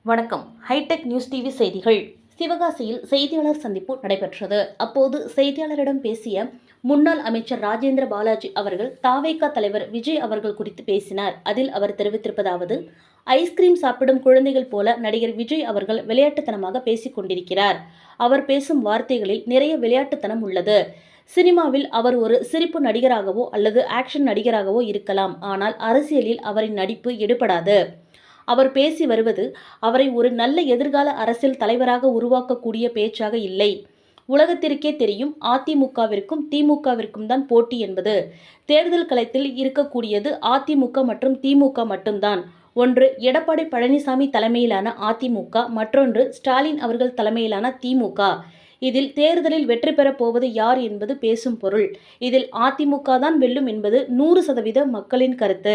வணக்கம். Hitech news TV செய்திகள். சிவகாசியில் செய்தியாளர் சந்திப்பு நடைபெற்றது. அப்போது செய்தியாளரிடம் பேசிய முன்னாள் அமைச்சர் ராஜேந்திர பாலாஜி அவர்கள் தாவேகா தலைவர் விஜய் அவர்கள் குறித்து பேசினார். அதில் அவர் தெரிவித்திருப்பதாவது: ஐஸ்கிரீம் சாப்பிடும் குழந்தைகள் போல நடிகர் விஜய் அவர்கள் விளையாட்டுத்தனமாக பேசிக் கொண்டிருக்கிறார். அவர் பேசும் வார்த்தைகளில் நிறைய விளையாட்டுத்தனம் உள்ளது. சினிமாவில் அவர் ஒரு சிரிப்பு நடிகராகவோ அல்லது ஆக்ஷன் நடிகராகவோ இருக்கலாம். ஆனால் அரசியலில் அவரின் நடிப்பு எடுபடாது. அவர் பேசி வருவது அவரை ஒரு நல்ல எதிர்கால அரசியல் தலைவராக உருவாக்கக்கூடிய பேச்சாக இல்லை. உலகத்திற்கே தெரியும், அதிமுகவிற்கும் திமுகவிற்கும் தான் போட்டி என்பது. தேர்தல் களத்தில் இருக்கக்கூடியது அதிமுக மற்றும் திமுக மட்டும்தான். ஒன்று எடப்பாடி பழனிசாமி தலைமையிலான அதிமுக, மற்றொன்று ஸ்டாலின் அவர்கள் தலைமையிலான திமுக. இதில் தேர்தலில் வெற்றி பெறப் போவது யார் என்பது பேசும் பொருள். இதில் அதிமுக தான் வெல்லும் என்பது 100% மக்களின் கருத்து.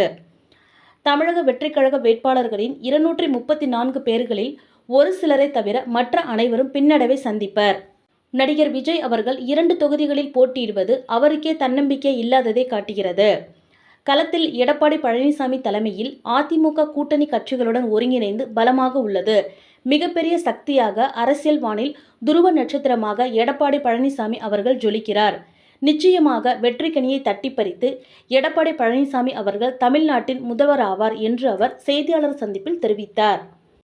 தமிழக வெற்றிக்கழக வேட்பாளர்களின் 234 பேர்களில் ஒரு சிலரை தவிர மற்ற அனைவரும் பின்னடைவை சந்திப்பர். நடிகர் விஜய் அவர்கள் 2 தொகுதிகளில் போட்டியிடுவது அவருக்கே தன்னம்பிக்கை இல்லாததை காட்டுகிறது. களத்தில் எடப்பாடி பழனிசாமி தலைமையில் அதிமுக கூட்டணி கட்சிகளுடன் ஒருங்கிணைந்து பலமாக உள்ளது. மிகப்பெரிய சக்தியாக அரசியல் வானில் துருவ நட்சத்திரமாக எடப்பாடி பழனிசாமி அவர்கள் ஜொலிக்கிறார். நிச்சயமாக வெற்றிக்கனியை தட்டி பறித்து எடப்பாடி பழனிசாமி அவர்கள் தமிழ்நாட்டின் முதல்வர் ஆவார் என்று அவர் செய்தியாளர் சந்திப்பில் தெரிவித்தார்.